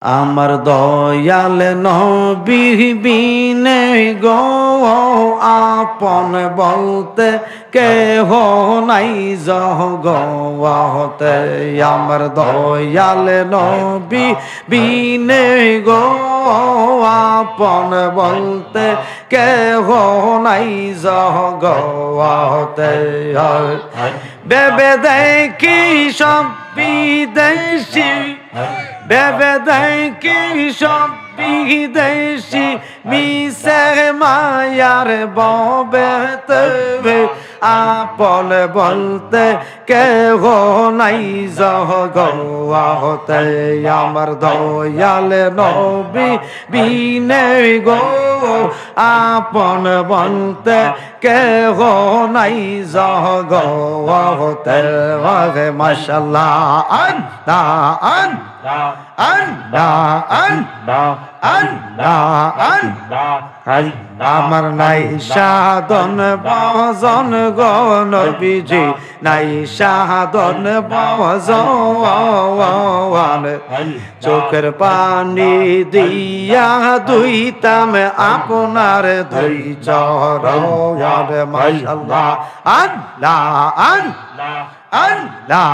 আমার দয়াল নবী বিনে গো আপন বলতে কেহ নাই জগতে। আমার দয়াল নবী বিনে গো আপন বলতে কেহ নাই জগতে। বেবে দেখি সব বিদেশি, বেবে দেখি সব বিদেশি, মিশে মায়ার ববেতে আপন বলতে কেহ নাই জগতে। আমার দয়াল নবী বিনে গো আপন বলতে কেহ নাই জগতে। মাশাআল্লাহ আল্লাহ আল্লাহ আল্লাহ আল্লাহ। আমার নাই সাধন ভজন গো নবীজি, নাই সাধন ভজন। চোখের পানি দিয়া দুইতাম আপনার দুই চরণ। মাশাআল্লাহ আল্লাহ আল্লাহ আল্লাহ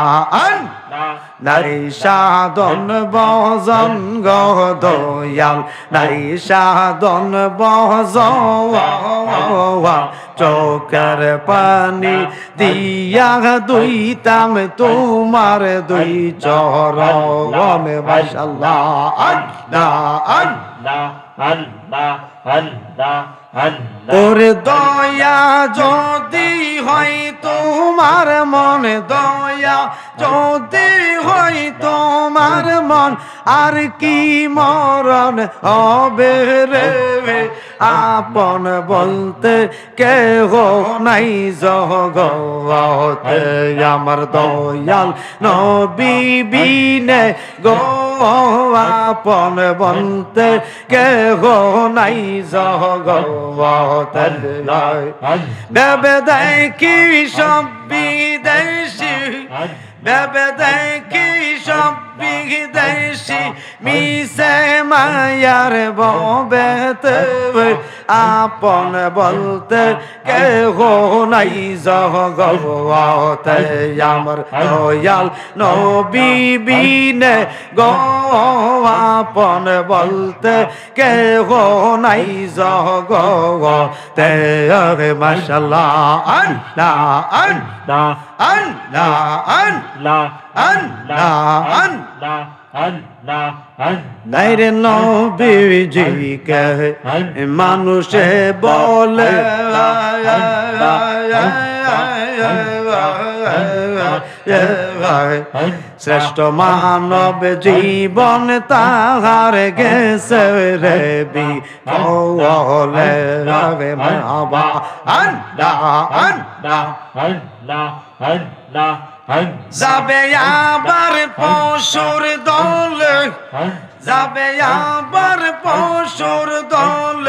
আল্লাহ। নাই সাধন ভজন গো দয়াল, নাই সাধন ভজন। চোখের পানি দিয়া দুইতাম তোমার দুই চরণ। মাশাআল্লাহ আল্লাহ আল্লাহ আল্লাহ আল্লাহ। ওরে দয়া যদি হয় তোমার মন, দয়া যদি হয় তোমার মন, আর কি মরণ হবে রে। আপন বলতে কেহ নাই জগতে। আমার দয়াল নবী বিনে গো আপন বলতে কেহ নাই জগতে। বেবে দেখি সব বিদেশি, বেবে দেখি সব বিদেশি, মিশে মায়ার ববেতে আপন বলতে কেহ নাই জগতে। আমার দয়াল নবী বিনে গো আপন বলতে কেহ নাই জগতে। মাশাআল্লাহ আল্লাহ আল্লাহ আল্লাহ আল্লাহ আল্লাহ আল্লাহ। নাইরে নবীজিকে মানুষে বলে শ্রেষ্ঠ মানব জীবন তাহার গেছে রে বিফলে। মারহাবা আল্লাহ আল্লাহ আল্লাহ আল্লাহ। যাবে আবার পশুর দল, যাবে আবার পশুর দল,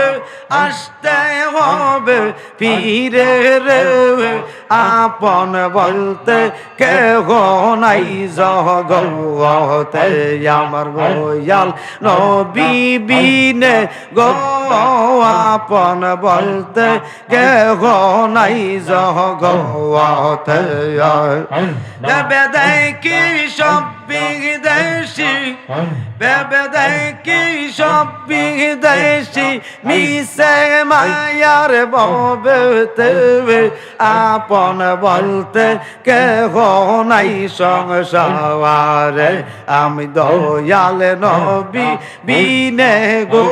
আসতে হবে ফিরে রে। আপন বলতে কেহ নাই জগতে। আমার দয়াল নবী বিনে গো আপন বলতে কেহ নাই জগতে। বেবে দেখি সব বিদেশি, বেবে দেখি সব বিদেশি, মিশে মায়ার ববেতে আপন বলতে কেহ নাই সংসারে। আমি দয়াল নবী বিনে গো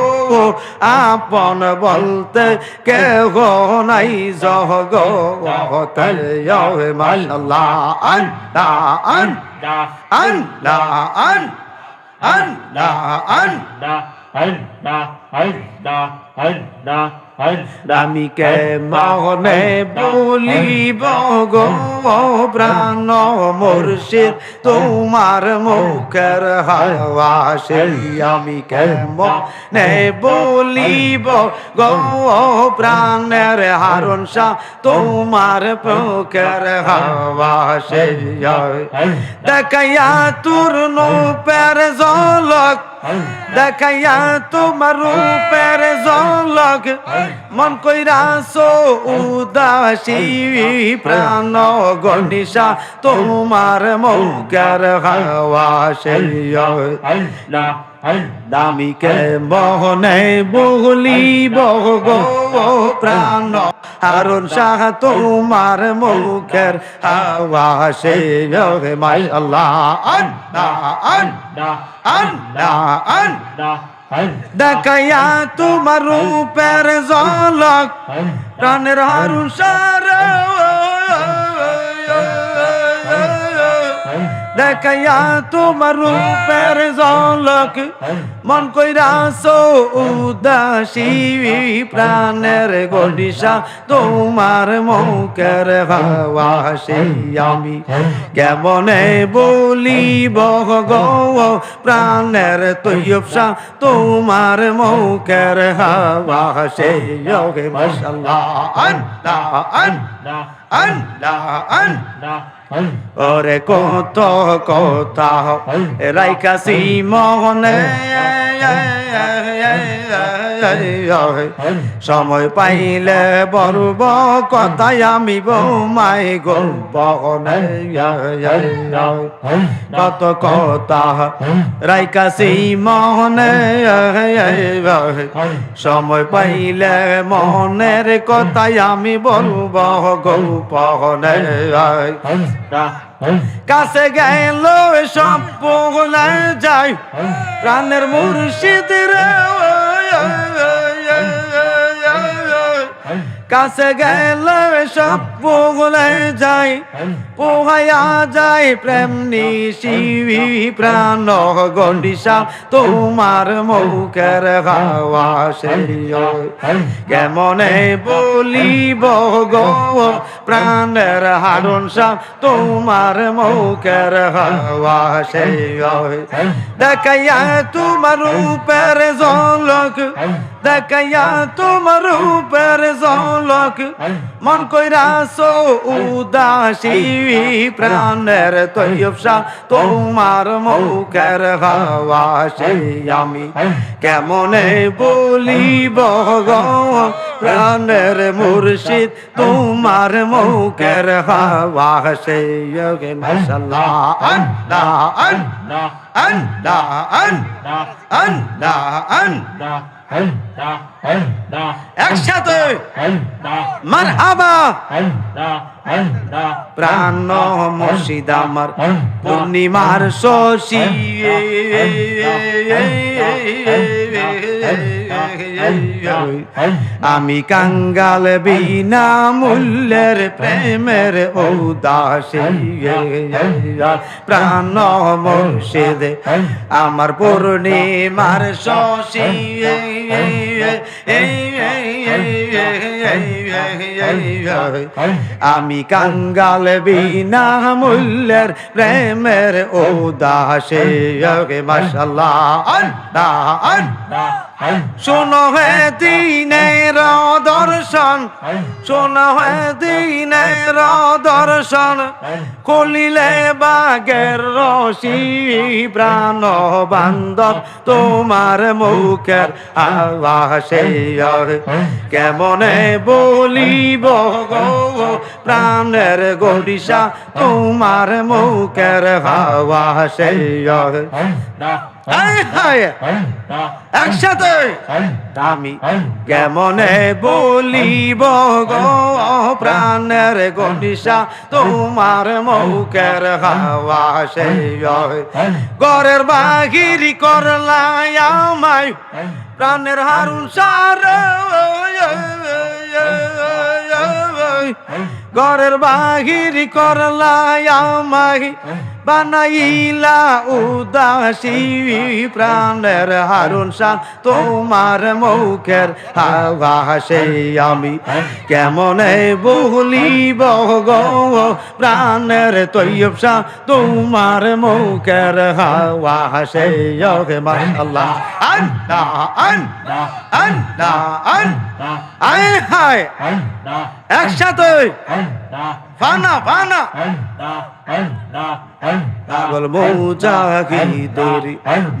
আপন বলতে কেহ নাই জগতে। মাশাআল্লাহ আল্লাহ আল্লাহ আল্লাহ আল্লাহ আল্লাহ আল্লাহ আল্লাহ আল্লাহ। আমি কে মনে বলিব গো প্রাণ মুর্শিদ তোমার মুখের হাওয়াসে। আমি কে মনে বলিব গো প্রাণের হারুন শাহ তোমার মুখের হাওয়াসে। দেখাইয়া তোর নূপের ঝলক দেখাইয়া তোমার রূপের ঝলক মন কইরাছো উদাসী প্রাণ গনিশা তোমার মুখের হাওয়া সেই দামিকে মোহনে বলিব গো প্রাণ হারুন শাহ তোমার মুখের হাওয়া সেই মাশাআল্লাহ আল্লাহ আল্লাহ আল্লাহ দেখাইয়া তোমার রূপের ঝলক প্রাণের হারুন শাহ দেখাইয়া তোমার রূপের ঝলক মন কইরাছো উদাসী প্রাণের গনিশা তোমার মুখের হাওয়া সেই আমি কেমনে বলিব গো প্রাণের তৈয়বশা তোমার মুখের হাওয়া সেই মাশাআল্লাহ আল্লাহ আল্লাহ আল্লাহ আল্লাহ ওরে কত কথা রাইকাছি মনে সময় পাইলে বলব কথাই আমি বৌমাই গল্প কত কথা রাইকাছি মনে সময় পাইলে মনের কথাই আমি বলব গল্প কাছে গেল সব ভুলে যায় প্রাণের মুর্শিদ রে কাছে গেল সব ভুলে যায় পোহায়া যায় প্রেম নিশি প্রাণ গন্ডিসা তোমার মুখের হাওয়া সেই কেমনে বলিব গো প্রাণের হারুন শাহ তোমার মুখের হাওয়া সেই দেখাইয়া তোমার রূপের ঝলক দেখাইয়া তোমার রূপের ঝলক মন কইরাছো উদাসী প্রাণের তৈয়বশা তোমার মুখের হাওয়া সেই আমি কেমনে বলিব গো প্রাণের মুর্শিদ তোমার মুখের হাওয়া সেই মাশাআল্লাহ আল্লাহ আল্লাহ আল্লাহ আল্লাহ আল্লাহ একসাথে মারহাবা প্রাণ মুর্শিদ আমার পূর্ণিমার শশী আমি কাঙ্গাল বিনা মূল্যের প্রেমের উদাসী প্রাণ মুর্শিদ আমার পূর্ণিমার শশী আমি কাঙ্গাল বিনা মূল্যের প্রেমের উদাসী মাশাআল্লাহ আল্লাহ আল্লাহ শোনো হে দিনের দর্শন শোনো হে দিনের দর্শন কলিলে বাগের রশি প্রাণ বান্ধব তোমার মুখের আওয়াজে কেমনে বলিব গো প্রাণের গরিষা তোমার মুখের আওয়াজে একসাথে আমি কেমনে বলিব গো প্রাণের গনিশা তোমার মুখের হাওয়া সেই ঘরের বাহির করলাই আমায় প্রাণের হারুন সার ঘরের বাহির করলাই আমায় বানাইলা উদাসী প্রাণের হারুন শাহ তোমার মুখের হাওয়া সেই আমি কেমনে বলিব গো প্রাণের তৈয়ব শাহ তোমার মুখের হাওয়া সেই মাশাআল্লাহ আল্লাহ আল্লাহ আল্লাহ আল্লাহ আয় হায় একসাথে ফানা ফানা পাগল মৌজা কি দরি